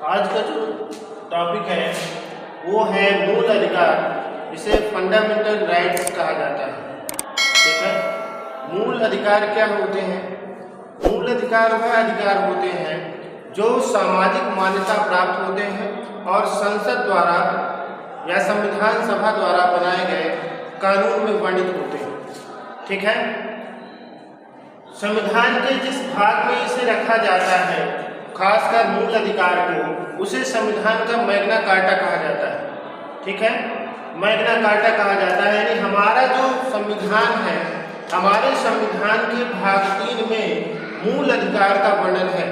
आज का जो टॉपिक है वो है मूल अधिकार, इसे फंडामेंटल राइट्स कहा जाता है। ठीक है, मूल अधिकार क्या होते हैं? मूल अधिकार वह अधिकार होते हैं जो सामाजिक मान्यता प्राप्त होते हैं और संसद द्वारा या संविधान सभा द्वारा बनाए गए कानून में वर्णित होते हैं। ठीक है, संविधान के जिस भाग में इसे रखा जाता है, खासकर मूल अधिकार को, उसे संविधान का मैग्ना कार्टा कहा जाता है। ठीक है, मैग्ना कार्टा कहा जाता है, यानी हमारा जो संविधान है, हमारे संविधान के भाग 3 में मूल अधिकार का वर्णन है,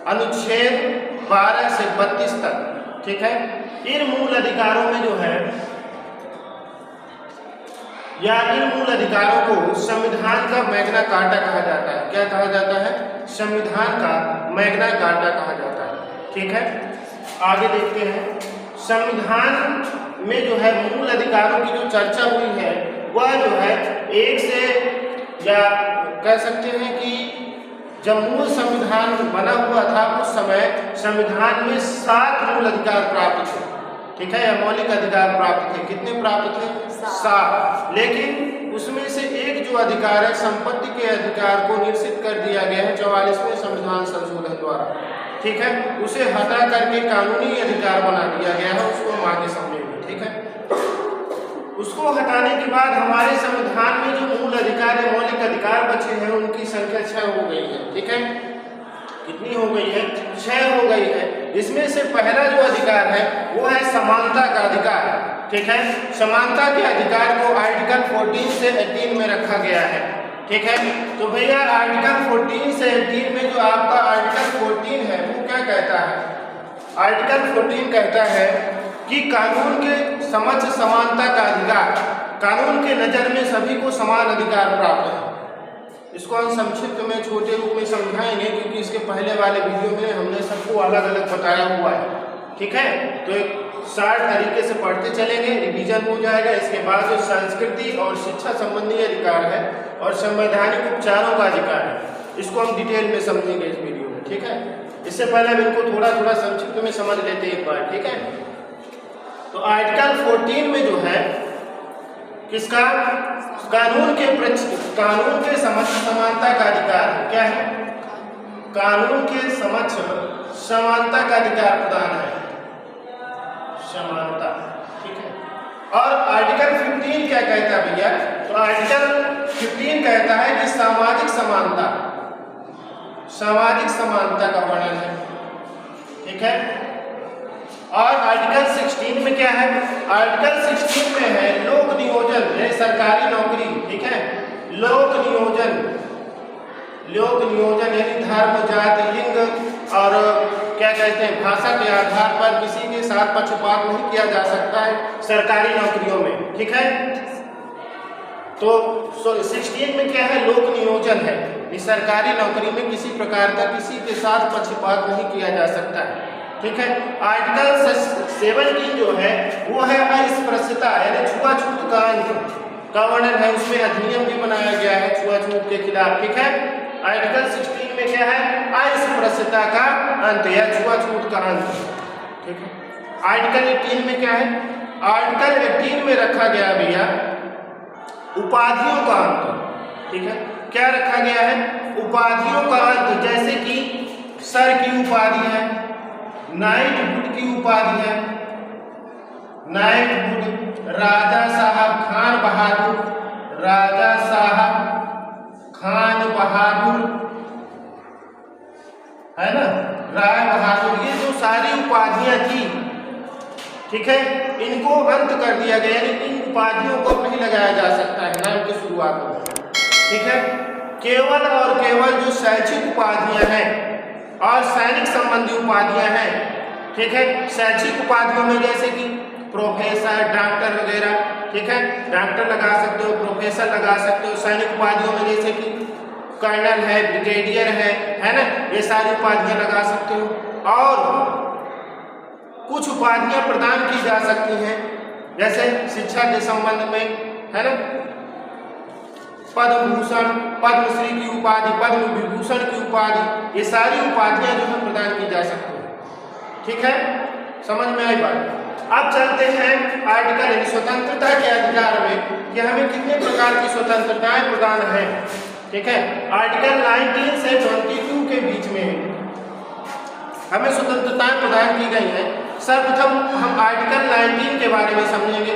अनुच्छेद 12 से 32 तक। ठीक है, इन मूल अधिकारों में जो है या इन मूल अधिकारों को संविधान का मैग्ना कार्टा कहा जाता है। क्या कहा जाता है? संविधान का मैग्ना कार्टा कहा जाता है। ठीक है, आगे देखते हैं। संविधान में जो है मूल अधिकारों की जो चर्चा हुई है वह जो है एक से, या कह सकते हैं कि जब मूल संविधान बना हुआ था उस समय संविधान में 7 मूल अधिकार प्राप्त थे। ठीक है, या मौलिक अधिकार प्राप्त थे। कितने प्राप्त थे? 7। लेकिन उसमें से एक जो अधिकार है, संपत्ति के अधिकार को निश्चित कर दिया गया है 44वें संविधान संशोधन द्वारा। ठीक है, उसे हटा करके कानूनी अधिकार बना दिया गया है, उसको हम आगे समझेंगे। ठीक है, उसको हटाने के बाद हमारे संविधान में जो मूल अधिकार है, मौलिक अधिकार बचे हैं, उनकी संख्या 6 हो गई है। ठीक है, कितनी हो गई है? 6 हो गई है। इसमें से पहला जो अधिकार है वो है समानता का अधिकार। ठीक है, समानता के अधिकार को आर्टिकल 14 से 18 में रखा गया है। ठीक है, तो भैया आर्टिकल 14 से 18 में जो आपका आर्टिकल 14 है वो क्या कहता है? आर्टिकल 14 कहता है कि कानून के समक्ष समानता का अधिकार, कानून के नज़र में सभी को समान अधिकार प्राप्त है। इसको हम संक्षिप्त में छोटे रूप में समझाएंगे, क्योंकि इसके पहले वाले वीडियो में हमने सबको अलग अलग बताया हुआ है। ठीक है, तो एक शार्ट तरीके से पढ़ते चलेंगे, रिवीजन हो जाएगा। इसके बाद जो संस्कृति और शिक्षा संबंधी अधिकार है और संवैधानिक उपचारों का अधिकार है, इसको हम डिटेल में समझेंगे इस वीडियो में। ठीक है, इससे पहले हम इनको थोड़ा थोड़ा संक्षिप्त में समझ लेते हैं एक बार। ठीक है, तो आर्टिकल 14 में जो है किसका? कानून के समक्ष समानता का अधिकार है। क्या है? कानून के समक्ष समानता का अधिकार प्रदान है, समानता। ठीक है, और आर्टिकल 15 क्या कहता है भैया? तो आर्टिकल 15 कहता है कि सामाजिक समानता, सामाजिक समानता का वर्णन है। ठीक है, और आर्टिकल 16 में क्या है? आर्टिकल 16 में है लोक नियोजन, यानी सरकारी नौकरी। ठीक है, लोक नियोजन, लोक नियोजन यानी धर्म, जाति, लिंग और क्या कहते हैं, भाषा के आधार पर किसी के साथ पक्षपात नहीं किया जा सकता है सरकारी नौकरियों में। ठीक है, तो 16 में क्या है? लोक नियोजन है, सरकारी नौकरी में किसी प्रकार का किसी के साथ पक्षपात नहीं किया जा सकता है। ठीक है, आर्टिकल 17 जो है वो है अस्पृश्यता, यानी छुआछूत का अंत का वर्णन है। उसमें अधिनियम भी बनाया गया है छुआछूत के खिलाफ। ठीक है, आर्टिकल 16 में क्या है? अस्पृश्यता का अंत या छुआछूत का अंत। ठीक है, आर्टिकल 18 में क्या है? आर्टिकल 18 में रखा गया भैया उपाधियों का अंत। ठीक है, क्या रखा गया है? उपाधियों का अंत, जैसे कि सर की उपाधि है, नाइटहुड की उपाधि है, नाइटहुड, राजा साहब खान बहादुर, राजा साहब खान बहादुर है ना, राय बहादुर, ये जो सारी उपाधियां थी, ठीक है, इनको अंत कर दिया गया, यानी इन उपाधियों को नहीं लगाया जा सकता है नाम की शुरुआत में। ठीक है, केवल और केवल जो शैक्षिक उपाधियां हैं और सैनिक संबंधी उपाधियां हैं। ठीक है, शैक्षिक उपाधियों में जैसे कि प्रोफेसर, डॉक्टर वगैरह। ठीक है, डॉक्टर लगा सकते हो, प्रोफेसर लगा सकते हो। सैनिक उपाधियों में जैसे कि कर्नल है, ब्रिगेडियर है ना, ये सारी उपाधियां लगा सकते हो। और कुछ उपाधियां प्रदान की जा सकती हैं, जैसे शिक्षा के संबंध में, है ना, पद्म भूषण, पद्मश्री की उपाधि, पद्म विभूषण की उपाधि, ये सारी उपाधियां जो है प्रदान की जा सकती हैं। ठीक है, समझ में आई बात। अब चलते हैं आर्टिकल स्वतंत्रता के अधिकार में कि हमें कितने प्रकार की स्वतंत्रताएं प्रदान है। ठीक है, आर्टिकल 19 से 22 के बीच में हमें स्वतंत्रताएं प्रदान की गई हैं। सर्वप्रथम हम आर्टिकल 19 के बारे में समझेंगे।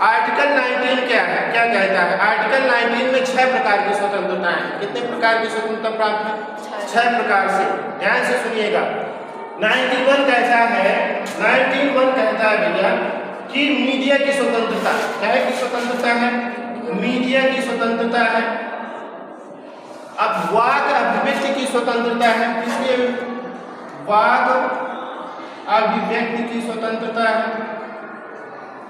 आर्टिकल 19 क्या है, क्या कहता है? आर्टिकल 19 में 6 प्रकार की स्वतंत्रताएं हैं। कितने प्रकार की स्वतंत्रता प्राप्त है? 6 प्रकार से। ध्यान से सुनिएगा। 91 कहता है, 91 कहता है भैया कि मीडिया की स्वतंत्रता। क्या है की स्वतंत्रता है? मीडिया की स्वतंत्रता है। अब वाक अभिव्यक्ति की स्वतंत्रता है। किसकी? वाक अभिव्यक्ति की स्वतंत्रता है।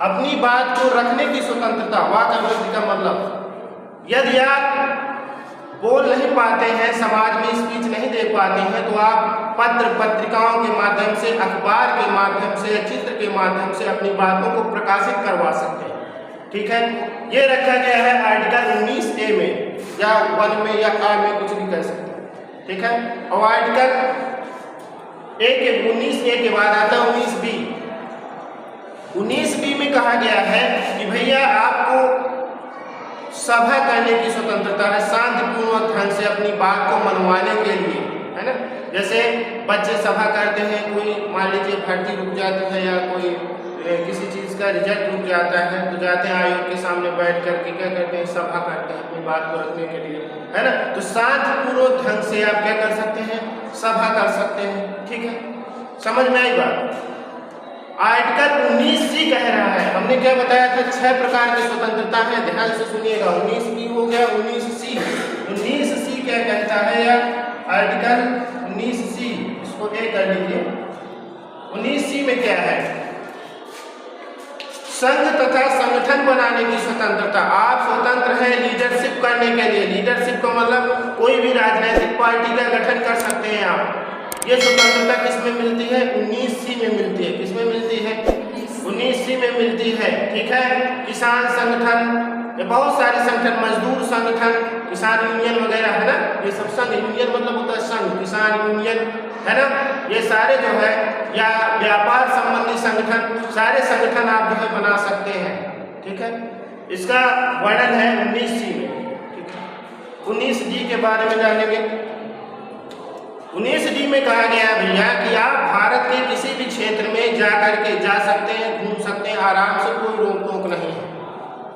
अपनी बात को रखने की स्वतंत्रता। वाक अभिव्यक्ति का मतलब यदि आप बोल नहीं पाते हैं, समाज में स्पीच नहीं दे पाते हैं, तो आप पत्र पत्रिकाओं के माध्यम से, अखबार के माध्यम से, चित्र के माध्यम से अपनी बातों को प्रकाशित करवा सकते हैं। ठीक है, ये रखा गया है आर्टिकल 19A में, या 1 में या आ में, कुछ भी कह सकते हैं। ठीक है, और आर्टिकल 19A के बाद आता है 19B। 19B में कहा गया है कि भैया आपको सभा करने की स्वतंत्रता है, शांतिपूर्वक ढंग से अपनी बात को मनवाने के लिए, है ना। जैसे बच्चे सभा करते हैं, कोई मान लीजिए भर्ती रुक जाती है या कोई किसी चीज़ का रिजल्ट रुक जाता है, तो जाते हैं आयोग के सामने बैठ करके क्या करते हैं, सभा करते हैं अपनी बात को रखने के लिए, है ना। तो शांतिपूर्वक ढंग से आप क्या कर सकते हैं, सभा कर सकते हैं। ठीक है, समझ में आई बात। आर्टिकल 19C कह रहा है, हमने क्या बताया था, 6 प्रकार की स्वतंत्रता है। ध्यान से सुनिएगा। 19B हो गया, 19C। 19C क्या कहता है यार? आर्टिकल 19C, इसको ए कर लीजिए। 19C में क्या है? संघ तथा संगठन बनाने की स्वतंत्रता। आप स्वतंत्र हैं लीडरशिप करने के लिए। लीडरशिप का मतलब कोई भी राजनीतिक पार्टी का गठन कर सकते हैं आप। ये स्वतंत्रता किसमें मिलती है? 19C में मिलती है। किसमें मिलती है? 19C में मिलती है। ठीक है, किसान संगठन, बहुत सारे संगठन, मजदूर संगठन, किसान यूनियन वगैरह, है ना। ये सब संघ, यूनियन मतलब होता है संघ, किसान यूनियन, है ना। ये सारे जो है, या व्यापार संबंधी संगठन, सारे संगठन आप जो है बना सकते हैं। ठीक है, इसका वर्णन है 19C में। ठीक है, 19D के बारे में जानेंगे। 19D में कहा गया भैया कि आप भारत के किसी भी क्षेत्र में जा सकते हैं, घूम सकते हैं आराम से, कोई रोक टोक नहीं है।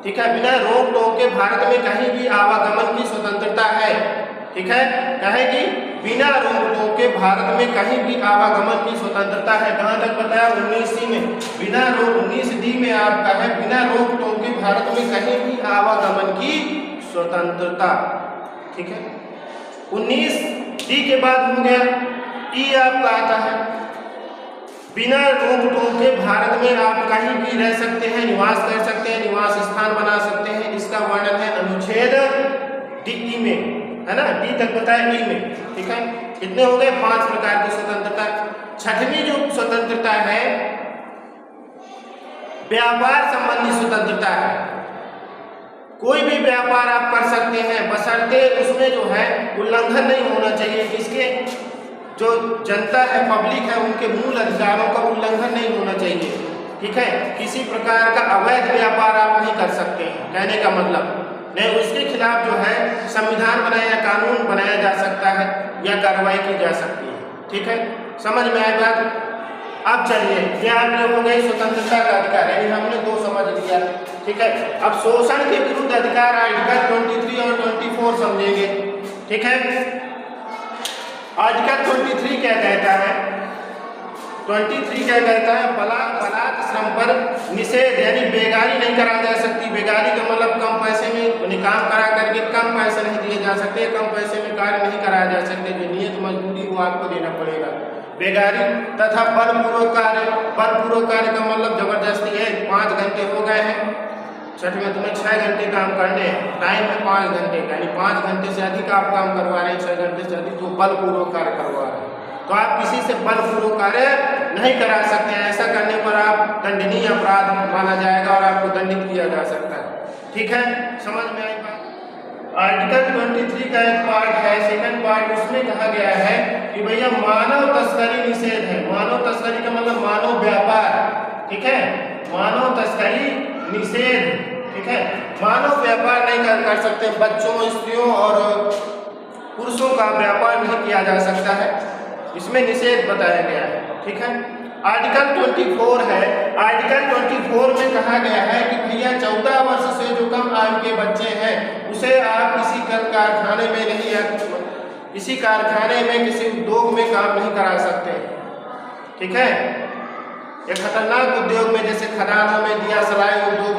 ठीक है, बिना रोक टोक के भारत में कहीं भी आवागमन की स्वतंत्रता है। ठीक है, कहेगी बिना रोक टोक के भारत में कहीं भी आवागमन की स्वतंत्रता है। कहाँ तक बताया? 19C में। बिना रोक, 19D में आपका है बिना रोक टोक के भारत में कहीं भी आवागमन की स्वतंत्रता। ठीक है, 19D के बाद हो गया E आपका आता है, बिना रोक टोक के भारत में आप कहीं भी रह सकते हैं, निवास कर सकते हैं, निवास स्थान बना सकते हैं। इसका वर्णन है अनुच्छेद D में, है ना। D तक बताया, E में। ठीक है, कितने हो गए? 5 प्रकार की स्वतंत्रता। 6वीं जो स्वतंत्रता है, व्यापार संबंधी स्वतंत्रता है। कोई भी व्यापार आप कर सकते हैं, बशर्ते उसमें जो है उल्लंघन नहीं होना चाहिए। किसके? जो जनता है, पब्लिक है, उनके मूल अधिकारों का उल्लंघन नहीं होना चाहिए। ठीक है, किसी प्रकार का अवैध व्यापार आप नहीं कर सकते हैं, कहने का मतलब नहीं। उसके खिलाफ जो है संविधान बनाया, कानून बनाया जा सकता है या कार्रवाई की जा सकती है। ठीक है, समझ में आए बात। अब चलिए, ये आपने हो गई स्वतंत्रता का अधिकार, यानी हमने 2 समझ लिया। ठीक है, अब शोषण के विरुद्ध अधिकार आर्टिकल 23 और 24 समझेंगे। ठीक है, आर्टिकल 23 क्या कहता है? 23 क्या कहता है? बलात् श्रम पर निषेध, यानी बेगारी नहीं करा जा सकती। बेगारी का मतलब कम पैसे में काम करा करके कम पैसे नहीं दिए जा सकते, कम पैसे में कार्य नहीं कराया जा सकते। जो नियत मजदूरी वो आपको देना पड़ेगा। बेगारी तथा बलपूर्वक कार्य। बलपूर्वक कार्य का मतलब जबरदस्ती है। 5 घंटे हो गए हैं, छठ में तुम्हें 6 घंटे काम करने हैं, टाइम है 5 घंटे का, यानी 5 घंटे से अधिक आप काम करवा रहे हैं, 6 घंटे से अधिक, तो बलपूर्वक कार्य करवा रहे हैं। तो आप किसी से बलपूर्वक कार्य नहीं करा सकते हैं। ऐसा करने पर आप दंडनीय अपराध माना जाएगा और आपको दंडित किया जा सकता है। ठीक है, समझ में आई बात। आर्टिकल 23 का एक पार्ट है, सेकंड पार्ट, उसमें कहा गया है कि भैया मानव तस्करी निषेध है। मानव तस्करी का मतलब मानव व्यापार, ठीक है, मानव तस्करी निषेध, ठीक है, मानव व्यापार नहीं कर सकते, बच्चों, स्त्रियों और पुरुषों का व्यापार नहीं किया जा सकता है, इसमें निषेध बताया गया है, ठीक है। आर्टिकल 24 है, आर्टिकल 24 में कहा गया है कि भैया 14 वर्ष से जो कम आयु के बच्चे हैं उसे आप किसी कारखाने में नहीं, या किसी कारखाने में, किसी उद्योग में काम नहीं करा सकते, ठीक है। ये खतरनाक उद्योग में, जैसे खदानों में दिया सलाई उद्योग,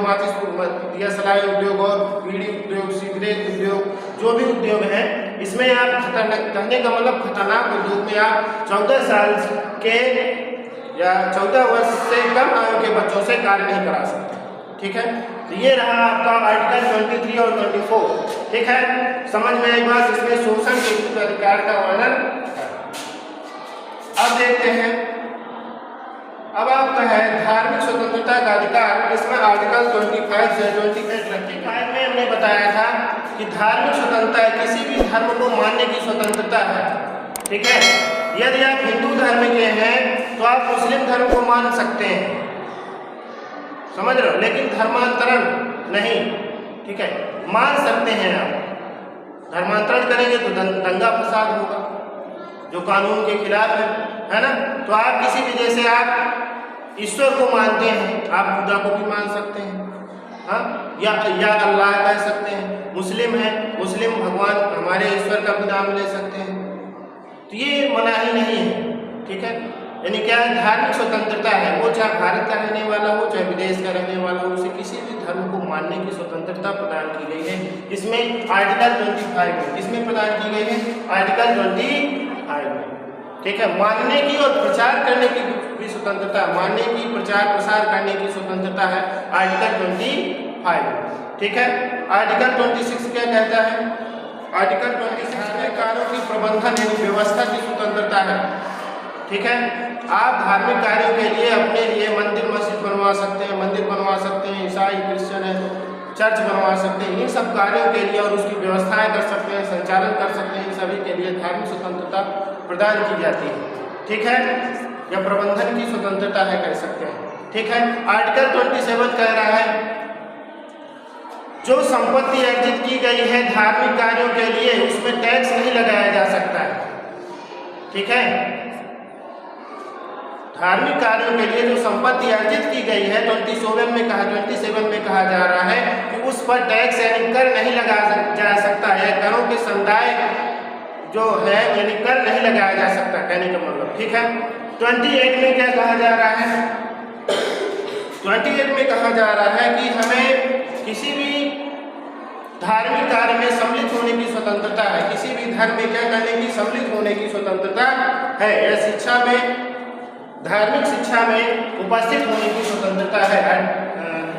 दिया सलाई उद्योग और बीड़ी उद्योग, सिगरेट उद्योग, जो भी उद्योग है, इसमें आप खतरनाक, कहने का मतलब खतरनाक उद्योग में आप 14 साल के या 14 वर्ष से कम आयु के बच्चों से कार्य नहीं करा सकते, ठीक है। तो ये रहा आपका आर्टिकल 23 और 24, ठीक है। समझ में आई बात, इसमें शोषण के अधिकार का वर्णन। अब देखते हैं, अब आपका है धार्मिक स्वतंत्रता का अधिकार, इसमें आर्टिकल 25 से 28 रखिए। में हमने बताया था कि धार्मिक स्वतंत्रता किसी भी धर्म को मानने की स्वतंत्रता है, ठीक है। यदि आप हिंदू धर्म के हैं तो आप मुस्लिम धर्म को मान सकते हैं, समझ रहे हो, लेकिन धर्मांतरण नहीं, ठीक है, मान सकते हैं आप। धर्मांतरण करेंगे तो दंगा फसाद होगा, जो कानून के खिलाफ है ना। तो आप किसी भी, जैसे आप ईश्वर को मानते हैं, आप खुदा को भी मान सकते हैं, हाँ, या अल्लाह कह सकते हैं। मुस्लिम है, मुस्लिम भगवान हमारे ईश्वर का भी नाम ले सकते हैं, तो ये मनाही नहीं है, ठीक है। यानी क्या है, धार्मिक स्वतंत्रता है, वो चाहे भारत का रहने वाला हो, चाहे विदेश का रहने वाला हो, उसे किसी भी धर्म को मानने की स्वतंत्रता प्रदान की गई है। इसमें आर्टिकल 25 में, इसमें प्रदान की गई है आर्टिकल 25 में, ठीक है। मानने की और प्रचार करने की भी स्वतंत्रता, मानने की, प्रचार प्रसार करने की स्वतंत्रता है आर्टिकल 25, ठीक है। आर्टिकल 26 क्या कहता है? आर्टिकल 26 में कार्यों की प्रबंधन यानी व्यवस्था की स्वतंत्रता है, ठीक है। आप धार्मिक कार्यों के लिए अपने लिए मंदिर मस्जिद बनवा सकते हैं, मंदिर बनवा सकते हैं, ईसाई क्रिश्चियन है चर्च बनवा सकते हैं, इन सब कार्यों के लिए, और उसकी व्यवस्थाएं कर सकते हैं, संचालन कर सकते हैं, इन सभी के लिए धार्मिक स्वतंत्रता प्रदान की जाती है, ठीक है, या प्रबंधन की स्वतंत्रता है कह सकते हैं, ठीक है। आर्टिकल 27 कह रहा है जो संपत्ति अर्जित की गई है धार्मिक कार्यों के लिए उसमें टैक्स नहीं लगाया जा सकता है, ठीक है। धार्मिक कार्यों के लिए जो संपत्ति अर्जित की गई है 27 में कहा जा रहा है कि उस पर टैक्स यानी कर नहीं लगाया जा सकता है, करों के समुदाय जो है यानी कर नहीं लगाया जा सकता, कहने का मतलब, ठीक है। 28 में क्या कहा जा रहा है? 28 में कहा जा रहा है कि हमें किसी भी धार्मिक कार्य में सम्मिलित होने की स्वतंत्रता है, किसी भी धर्म में क्या करने की, सम्मिलित होने की स्वतंत्रता है, या शिक्षा में, धार्मिक शिक्षा में उपस्थित होने की स्वतंत्रता है।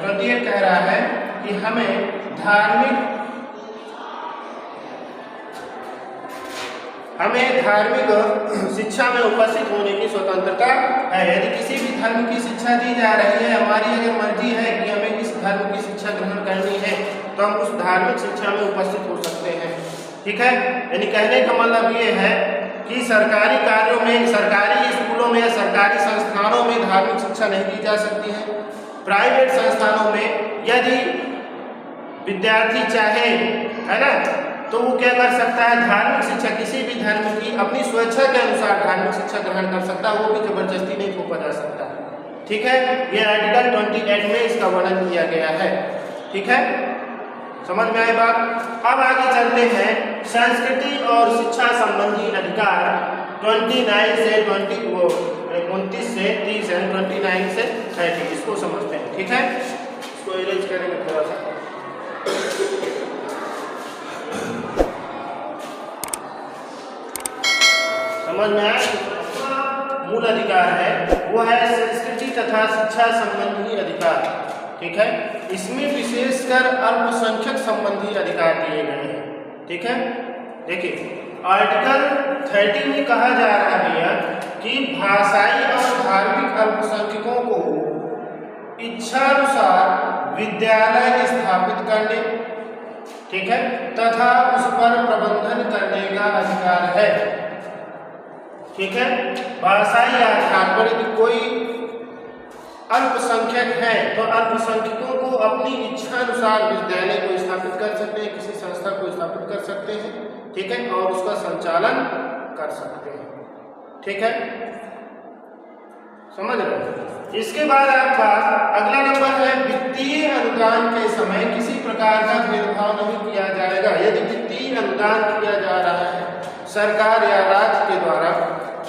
28 कह रहा है कि हमें धार्मिक शिक्षा में उपस्थित होने की स्वतंत्रता है। यदि किसी भी धर्म की शिक्षा दी जा रही है, हमारी अगर मर्जी है कि हमें किस धर्म की शिक्षा ग्रहण करनी है तो हम उस धार्मिक शिक्षा में उपस्थित हो सकते हैं, ठीक है। यानी कहने का मतलब ये है कि सरकारी कार्यों में, सरकारी स्कूलों में या सरकारी संस्थानों में धार्मिक शिक्षा नहीं दी जा सकती है। प्राइवेट संस्थानों में यदि विद्यार्थी चाहे, है ना, तो वो क्या कर सकता है, धार्मिक शिक्षा, किसी भी धर्म की अपनी स्वेच्छा के अनुसार धार्मिक शिक्षा ग्रहण कर सकता है, वो भी जबरदस्ती नहीं थोपा जा सकता, ठीक है। ये आर्टिकल 28 में इसका वर्णन किया गया है, ठीक है। समझ में आई बात? अब आगे चलते हैं संस्कृति और शिक्षा संबंधी अधिकार 29 से 29 से 30 है, 29 से 30, इसको समझते हैं, ठीक है। इसको इरेज करेंगे थोड़ा सा। समझ में आया? मूल अधिकार है वो है संस्कृति तथा शिक्षा संबंधी अधिकार, ठीक है। इसमें विशेषकर अल्पसंख्यक संबंधी अधिकार दिए गए हैं, ठीक है। देखिए आर्टिकल 30 में कहा जा रहा है कि भाषाई और धार्मिक अल्पसंख्यकों को इच्छानुसार विद्यालय स्थापित करने, ठीक है, तथा उस पर प्रबंधन करने का अधिकार है। ठीक है, भाषाई आधार पर यदि कोई अल्पसंख्यक है तो अल्पसंख्यकों को अपनी इच्छा अनुसार विद्यालय को स्थापित कर सकते हैं, किसी संस्था को स्थापित कर सकते हैं। ठीक है, और उसका संचालन कर सकते हैं। ठीक है, समझ रहे हैं। इसके बाद आपका अगला नंबर है वित्तीय अनुदान के समय किसी प्रकार का भेदभाव नहीं किया जाएगा। यदि वित्तीय अनुदान किया जा रहा है सरकार या राज्य के द्वारा,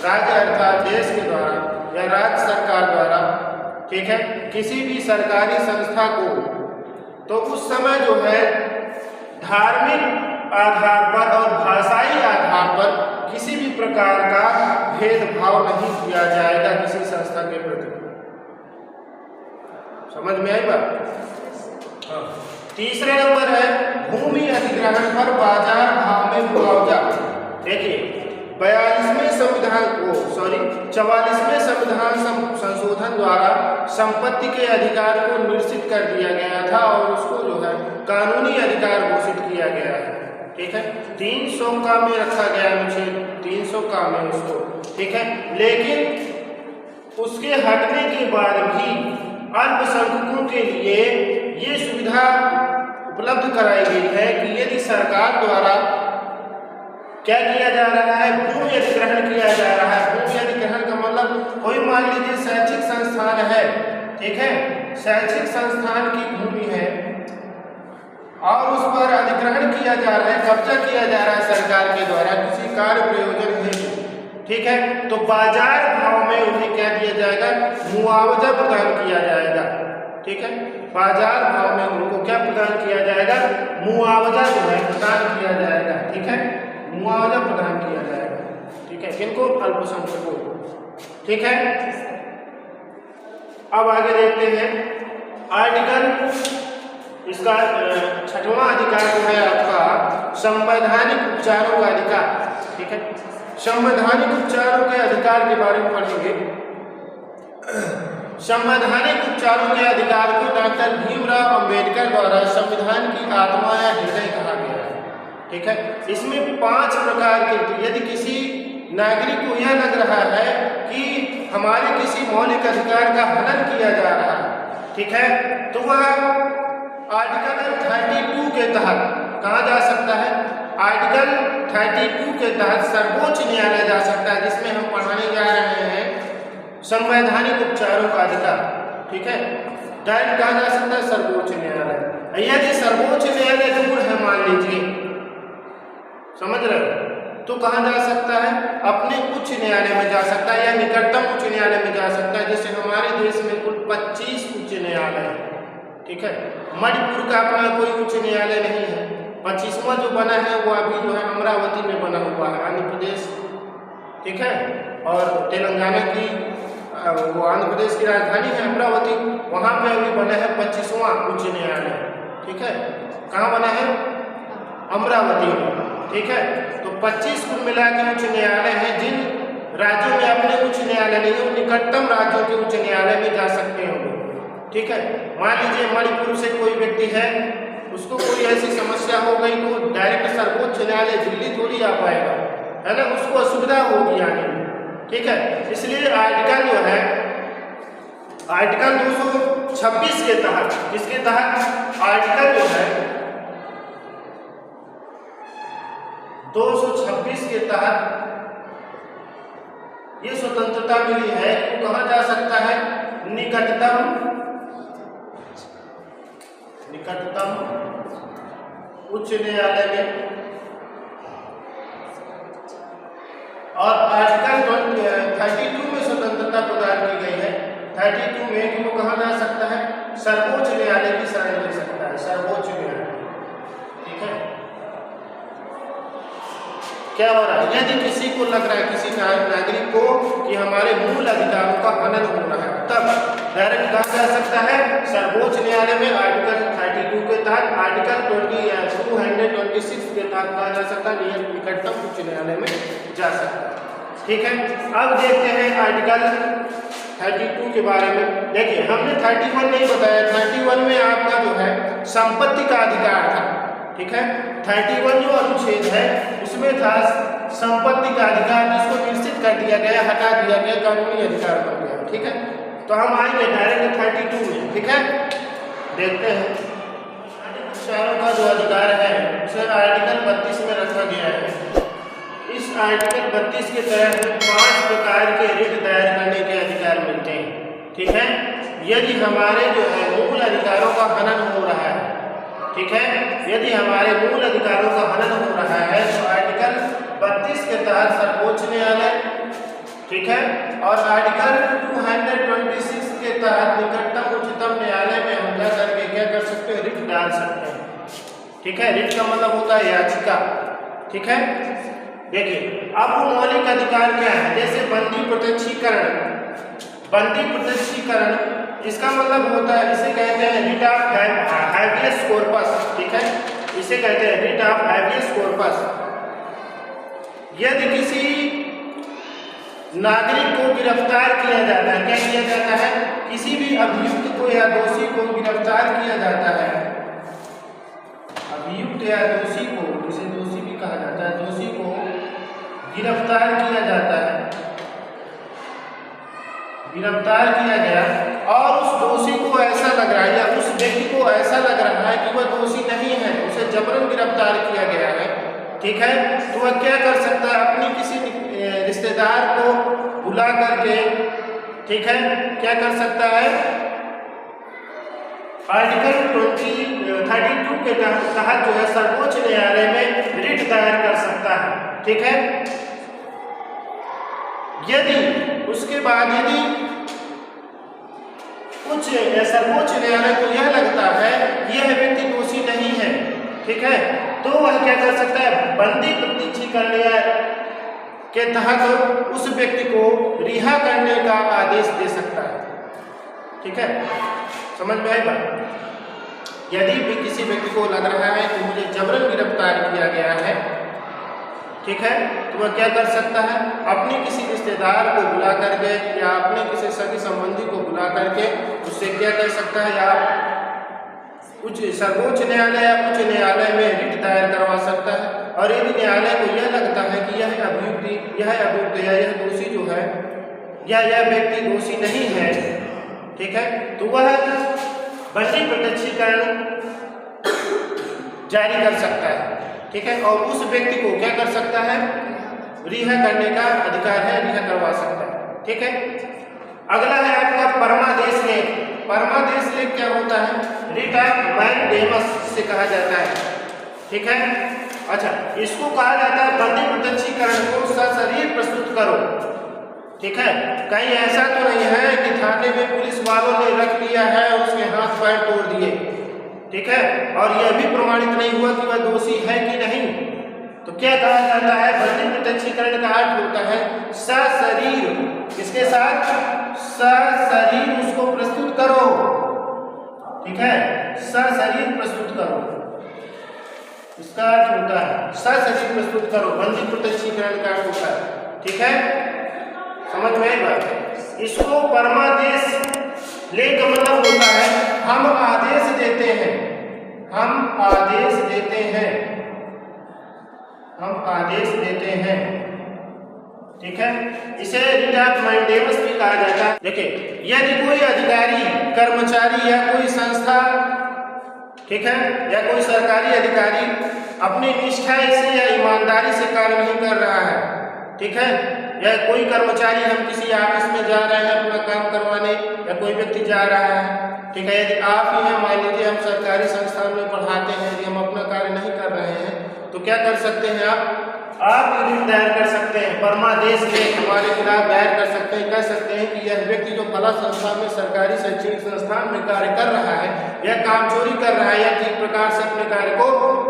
राज्य अर्थात देश के द्वारा या राज्य सरकार द्वारा, ठीक है, किसी भी सरकारी संस्था को, तो उस समय जो है धार्मिक आधार पर और भाषाई आधार पर किसी भी प्रकार का भेदभाव नहीं किया जाएगा किसी संस्था के प्रति। समझ में आई बात? हाँ। तीसरे नंबर है भूमि अधिग्रहण पर बाजार भाव में मुआवजा। देखिए 44वें संविधान संशोधन द्वारा संपत्ति के अधिकार को निश्चित कर दिया गया था और उसको जो है कानूनी अधिकार घोषित किया गया है। ठीक है, 300 का में रखा गया, मुझे 300 का में उसको। ठीक है, लेकिन उसके हटने के बाद भी अल्पसंख्यकों के लिए ये सुविधा उपलब्ध कराई गई है कि यदि सरकार द्वारा क्या किया जा रहा है, भूमि अधिग्रहण किया जा रहा है। भूमि अधिग्रहण का मतलब कोई मान लीजिए शैक्षिक संस्थान है, ठीक है, शैक्षिक संस्थान की भूमि है और उस पर अधिग्रहण किया जा रहा है, कब्जा किया जा रहा है सरकार के द्वारा किसी कार्य प्रयोजन हेतु। ठीक है, तो बाजार भाव में उन्हें क्या दिया जाएगा, मुआवजा प्रदान किया जाएगा। ठीक है, बाजार भाव में उनको क्या प्रदान किया जाएगा, मुआवजा जो है प्रदान किया जाएगा। ठीक है, मुआवजा प्रदान किया जाएगा। ठीक है, किनको, अल्पसंख्यकों को। ठीक है, अब आगे देखते हैं आर्टिकल, इसका 6वां अधिकार जो है आपका संवैधानिक उपचारों का अधिकार। ठीक है, संवैधानिक उपचारों के अधिकार के बारे में पढ़ेंगे। संवैधानिक उपचारों के अधिकार को डॉक्टर भीमराव अंबेडकर द्वारा संविधान की आत्मा या हृदय कहा गया है। ठीक है, इसमें 5 प्रकार के, यदि किसी नागरिक को यह लग रहा है कि हमारे किसी मौलिक अधिकार का हनन किया जा रहा है, ठीक है, तो वह आर्टिकल 32 के तहत कहाँ जा सकता है, आर्टिकल 32 के तहत सर्वोच्च न्यायालय जा सकता है, जिसमें हम पढ़ाने जा रहे हैं संवैधानिक उपचारों का अधिकार। ठीक है, डायरेक्ट कहाँ जा सकता है, सर्वोच्च न्यायालय। यदि सर्वोच्च न्यायालय दूर है मान लीजिए, समझ रहे हो, तो कहाँ जा सकता है, अपने उच्च न्यायालय में जा सकता है या निकटतम उच्च न्यायालय में जा सकता है। जैसे हमारे देश में कुल 25 उच्च न्यायालय है। ठीक है, मणिपुर का अपना कोई उच्च न्यायालय नहीं है। 25वां जो बना है वो अभी जो है अमरावती में बना हुआ है, आंध्र प्रदेश। ठीक है, और तेलंगाना की वो आंध्र प्रदेश की राजधानी है अमरावती, वहाँ पे अभी बना है 25वां उच्च न्यायालय। ठीक है, कहाँ बना है, अमरावती में। ठीक है, तो 25 कुल मिला के उच्च न्यायालय हैं। जिन राज्यों में अपने उच्च न्यायालय नहीं है, निकटतम राज्यों के उच्च न्यायालय में जा सकते हैं लोग। ठीक है, मान लीजिए मणिपुर से कोई व्यक्ति है, उसको कोई ऐसी समस्या हो गई तो डायरेक्ट सर्वोच्च न्यायालय दिल्ली थोड़ी आ पाएगा, है ना, उसको असुविधा होगी आने में। ठीक है, इसलिए आर्टिकल जो है, आर्टिकल 226 के तहत, किसके तहत, आर्टिकल जो है 226 के तहत ये स्वतंत्रता मिली है कि वो कहाँ जा सकता है, निकटतम उच्च न्यायालय में। और आर्टिकल 32 में स्वतंत्रता प्रदान की गई है, 32 में कि वो कहाँ जा सकता है, सर्वोच्च न्यायालय की शरण ले सकता है, सर्वोच्च न्यायालय। ठीक है, क्या हो रहा है, यदि किसी को लग रहा है, किसी नागरिक को कि हमारे मूल अधिकारों का हनन हो रहा है, तब डायरेक्ट कहा जा सकता है, सर्वोच्च न्यायालय में आर्टिकल 32 के तहत, आर्टिकल 226 के तहत कहा जा सकता है, निकटतम उच्च न्यायालय में जा सकता है। ठीक है, अब देखते हैं आर्टिकल 32 के बारे में। देखिए हमने 31 नहीं बताया, 31 में आपका जो है संपत्ति का अधिकार था। ठीक है। 31 जो अनुच्छेद है उसमें था संपत्ति का अधिकार, जिसको निश्चित कर दिया गया, हटा दिया गया, कानूनी अधिकार बन गया, ठीक है। तो हम आएंगे डायरेक्ट 32 में, ठीक है। देखते हैं विचारों का जो अधिकार है उसे आर्टिकल 32 में रखा गया है। इस आर्टिकल 32 के तहत 5 प्रकार के रिट दायर करने के अधिकार मिलते हैं, ठीक है। यदि हमारे जो है मूल अधिकारों का हनन हो रहा है, ठीक है, यदि हमारे मूल अधिकारों का हनन हो रहा है तो आर्टिकल 32 के तहत सर्वोच्च न्यायालय, ठीक है, और आर्टिकल 226 के तहत निकटतम उच्चतम न्यायालय में हमला करके क्या कर सकते हैं, रिट डाल सकते हैं, ठीक है। रिट का मतलब होता है याचिका, ठीक है। देखिए अब वो मौलिक अधिकार क्या है, जैसे बंदी प्रत्यक्षीकरण, बंदी प्रत्यक्षीकरण इसका मतलब होता है, इसे कहते हैं रिट ऑफ हैबियस कॉर्पस, ठीक है, इसे कहते हैं रिट ऑफ हैबियस कॉर्पस। यदि किसी नागरिक को गिरफ्तार किया जाता है, क्या किया जाता है, किसी भी अभियुक्त को या दोषी को गिरफ्तार किया जाता है, अभियुक्त या दोषी को, जिसे दोषी भी कहा जाता है, दोषी को गिरफ्तार किया जाता है, गिरफ्तार किया गया और उस दोषी को ऐसा लग रहा है या उस व्यक्ति को ऐसा लग रहा है कि वह दोषी नहीं है, उसे जबरन गिरफ्तार किया गया है, ठीक है, तो वह क्या कर सकता है, अपनी किसी रिश्तेदार को बुला करके, ठीक है, क्या कर सकता है, आर्टिकल 32 के तहत जो है सर्वोच्च न्यायालय में रिट दायर कर सकता है, ठीक है। यदि उसके बाद यदि कुछ सर्वोच्च न्यायालय को यह लगता है यह व्यक्ति दोषी नहीं है, ठीक है, तो वह क्या कर सकता है, बंदी प्रत्यक्षीकरण के तहत उस व्यक्ति को रिहा करने का आदेश दे सकता है, ठीक है। समझ में आई बात। यदि भी किसी व्यक्ति को लग रहा है कि मुझे जबरन गिरफ्तार किया गया है, ठीक है, तो वह क्या कर सकता है, अपने किसी रिश्तेदार को बुला करके या अपने किसी सगी संबंधी को बुला करके उससे क्या कर सकता है, या उच्च सर्वोच्च न्यायालय या उच्च न्यायालय में रिट दायर करवा सकता है। और यदि न्यायालय को यह लगता है कि यह अभियुक्त या यह दोषी जो है या यह व्यक्ति दोषी नहीं है, ठीक है, तो वह बंदी प्रत्यक्षीकरण जारी कर सकता है, ठीक है, और उस व्यक्ति को क्या कर सकता है, रिहा करने का अधिकार है, रिहा करवा सकता है, ठीक है। अगला है आपका परमादेश लेख। परमादेश लेख क्या होता है, रिट ऑफ मैंडेमस से कहा जाता है, ठीक है। अच्छा, इसको कहा जाता है बंदी प्रत्यक्षीकरण को सशरीर प्रस्तुत करो, ठीक है। कहीं ऐसा तो नहीं है कि थाने में पुलिस वालों ने रख लिया है और उसके हाथ पैर तोड़ दिए, ठीक है, और यह भी प्रमाणित नहीं हुआ कि वह दोषी है कि नहीं, तो क्या कहा जाता है, बंदी प्रत्यक्षीकरण का अर्थ होता है सशरीर, इसके साथ सशरीर उसको प्रस्तुत करो, ठीक है, सशरीर प्रस्तुत करो, इसका अर्थ होता है सशरीर प्रस्तुत करो, बंदी प्रत्यक्षीकरण का अर्थ होता है, ठीक है। समझ में आई बात। इसको परमादेश लेख का मतलब होता है हम आदेश देते हैं, हम आदेश देते हैं, हम आदेश देते हैं, ठीक है। इसे रिट ऑफ मैंडेमस भी कहा जाता है। देखिए यदि कोई अधिकारी, कर्मचारी या कोई संस्था, ठीक है, या कोई सरकारी अधिकारी अपनी निष्ठा से या ईमानदारी से कार्य नहीं कर रहा है, ठीक है, या कोई कर्मचारी, हम किसी ऑफिस में जा रहे हैं अपना काम करवाने या कोई व्यक्ति जा रहा है, ठीक है, यदि आप ही हैं, मान लीजिए हम सरकारी संस्थान में पढ़ाते हैं, यदि हम अपना कार्य नहीं कर रहे हैं तो क्या कर सकते हैं, आप रिट दायर कर सकते हैं, परमादेश लेख हमारे खिलाफ दायर कर सकते हैं, कह सकते हैं कि यह व्यक्ति जो फला संस्थान में, सरकारी शैक्षणिक संस्थान में कार्य कर रहा है या काम चोरी कर रहा है या ठीक प्रकार से अपने कार्य को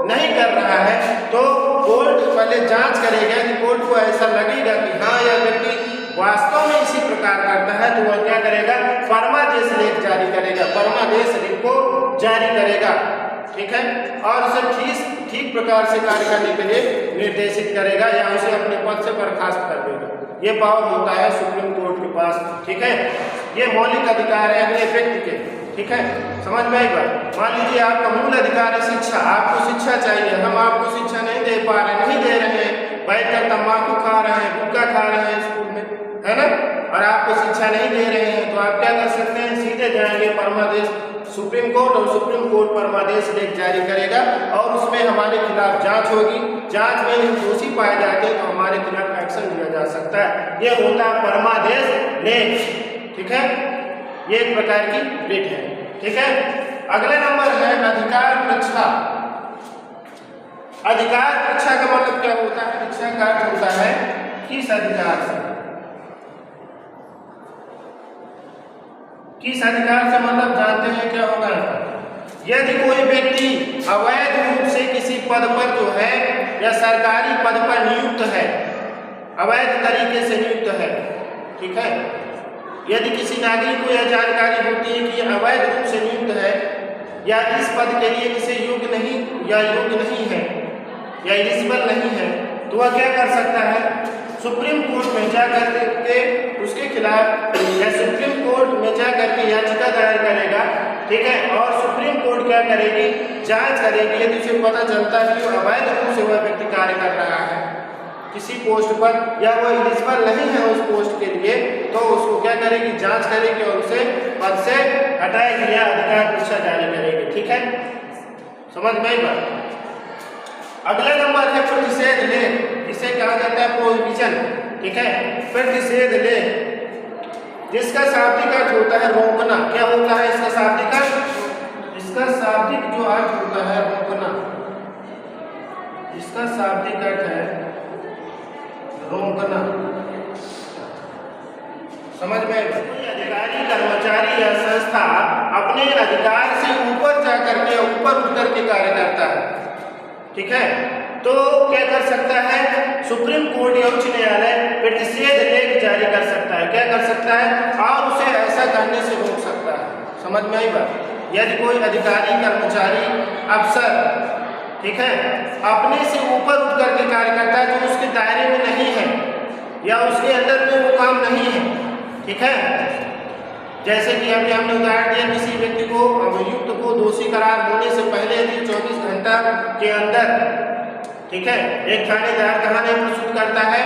नहीं कर रहा है, तो कोर्ट पहले जांच करेगा। यदि कोर्ट को ऐसा लगेगा कि हाँ यह व्यक्ति वास्तव में इसी प्रकार करता है, तो वह क्या करेगा, परमादेश लेख जारी करेगा, परमादेश लेख को जारी करेगा, ठीक है, और उसे ठीक प्रकार से कार्य करने के लिए निर्देशित करेगा या उसे अपने पद से बर्खास्त कर देगा। ये पावर होता है सुप्रीम कोर्ट के पास, ठीक है। ये मौलिक अधिकार है अगले व्यक्ति के, ठीक है, समझ में आई बात। मान लीजिए आपका मूल अधिकार है शिक्षा, आपको शिक्षा चाहिए, हम आपको शिक्षा नहीं दे पा रहे, नहीं दे रहे हैं, बैठकर तंबाकू खा रहे हैं, गुटखा खा रहे हैं स्कूल में, है ना, और आपको शिक्षा नहीं दे रहे हैं, तो आप क्या कर सकते हैं, सीधे जाएंगे परमादेश सुप्रीम कोर्ट, और सुप्रीम कोर्ट परमादेश लेख जारी करेगा और उसमें हमारे खिलाफ जांच होगी। जांच में हम दोषी पाए जाते हैं तो हमारे खिलाफ एक्शन लिया जा सकता है। ये होता है परमादेश लेख, ठीक है, ये एक प्रकार की रिट है, ठीक है। अगला नंबर है अधिकार परीक्षा। अधिकार परीक्षा का मतलब क्या होता है, परीक्षा का अर्थ होता है किस अधिकार से, किस अधिकार से मतलब जानते हैं क्या होगा। यदि कोई व्यक्ति अवैध रूप से किसी पद पर जो है या सरकारी पद पर नियुक्त है, अवैध तरीके से नियुक्त है, ठीक है, यदि किसी नागरिक को यह जानकारी होती है कि यह अवैध रूप से नियुक्त है या इस पद के लिए इसे योग्य नहीं है या एलिजिबल नहीं है, तो वह क्या कर सकता है, सुप्रीम कोर्ट में जा करके उसके खिलाफ या सुप्रीम कोर्ट में जा करके याचिका दायर करेगा, ठीक है, और सुप्रीम कोर्ट क्या करेगी, जांच करेगी। यदि उसे पता चलता है कि अवैध रूप से वह व्यक्ति कार्य कर रहा है किसी पोस्ट पर या वह एलिजिबल नहीं है उस पोस्ट के लिए, तो उसको क्या करेगी, जांच करेगी और उसे पद से हटाएगी या अधिकार परीक्षा जारी करेगी, ठीक है, समझ में आई बात। अगला नंबर है प्रतिषेध लेख, इसे कहा जाता है प्रोहिबिशन, ठीक है, प्रतिषेध लेख, जिसका शाब्दिक अर्थ होता है रोकना। क्या होता है इसका शाब्दिक अर्थ, इसका शाब्दिक जो अर्थ होता है रोकना, इसका शाब्दिक अर्थ है रोकना, समझ में। अधिकारी, कर्मचारी या संस्था अपने अधिकार से ऊपर जाकर के ऊपर उठ करके कार्य करता है, ठीक है, तो क्या कर सकता है, सुप्रीम कोर्ट या उच्च न्यायालय प्रतिषेध लेख जारी कर सकता है, क्या कर सकता है, और उसे ऐसा करने से रोक सकता है, समझ में आई बात। यदि कोई अधिकारी, कर्मचारी, अफसर, ठीक है, अपने से ऊपर उठ करके कार्य करता है जो उसके दायरे में नहीं है या उसके अंदर में वो काम नहीं है, ठीक है, जैसे कि अभी हमने उदाहरण दिया, किसी व्यक्ति को अभियुक्त को दोषी करार होने से पहले यदि 24 घंटा के अंदर, ठीक है, एक थानेदार कहानी प्रस्तुत करता है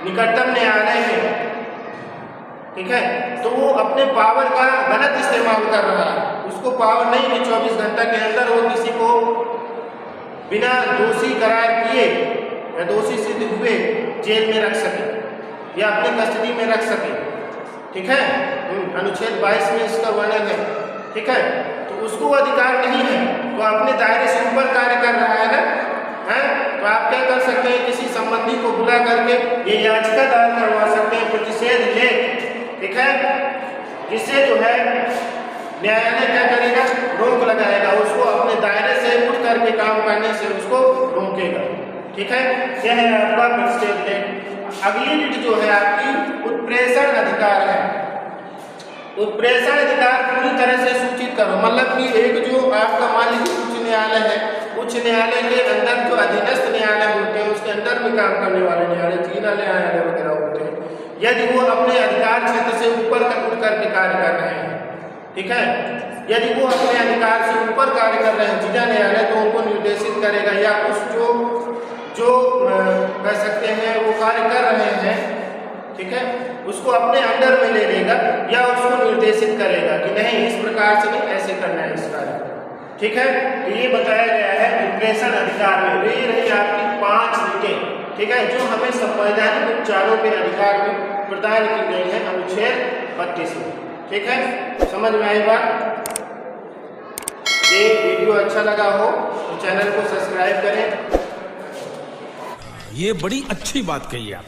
निकटतम न्यायालय में, ठीक है, तो वो अपने पावर का गलत इस्तेमाल कर रहा है, उसको पावर नहीं कि 24 घंटा के अंदर वो किसी को बिना दोषी करार किए या दोषी सिद्ध हुए जेल में रख सके या अपने कस्टडी में रख सके, ठीक है, अनुच्छेद 22 में इसका वर्णन है, ठीक है, तो उसको अधिकार नहीं है, तो अपने दायरे से ऊपर कार्य कर रहा है ना, है, तो आप क्या कर सकते हैं, किसी संबंधी को बुला करके ये याचिका दायर करवा सकते हैं प्रतिषेध लेख, ठीक है, जिससे जो है न्यायालय क्या करेगा, रोक लगाएगा, उसको अपने दायरे से उठ करके काम करने से उसको रोकेगा, ठीक है, यह है आपका प्रतिषेध लेख। अगली रीति जो है आपकी उत्प्रेषण अधिकार है। उत्प्रेषण अधिकार पूरी तरह से सूचित करो, मतलब कि एक जो आपका मान लीजिए उच्च न्यायालय है, उच्च न्यायालय के अंदर जो अधीनस्थ न्यायालय होते हैं उसके अंदर में काम करने वाले न्यायालय, जिला न्यायालय वगैरह होते हैं, यदि वो अपने अधिकार क्षेत्र से ऊपर उठ करके कार्य कर रहे हैं, ठीक है, यदि वो अपने अधिकार से ऊपर कार्य कर रहे हैं जिला न्यायालय, तो उनको निर्देशित करेगा या उस जो कह सकते हैं वो कार्य कर रहे हैं, ठीक है, उसको अपने अंडर में ले लेगा या उसको निर्देशित करेगा कि नहीं इस प्रकार से नहीं, ऐसे करना है इस कार्य, ठीक है। तो ये बताया गया है उत्प्रेषण अधिकार में। ये रही आपकी 5 रीटें, ठीक है, जो हमें संवैधानिक उपचारों के अधिकार में प्रदान की गई है अनुच्छेद 32 में, ठीक है, समझ में आई बात। ये वीडियो अच्छा लगा हो तो चैनल को सब्सक्राइब करें। ये बड़ी अच्छी बात कही आप।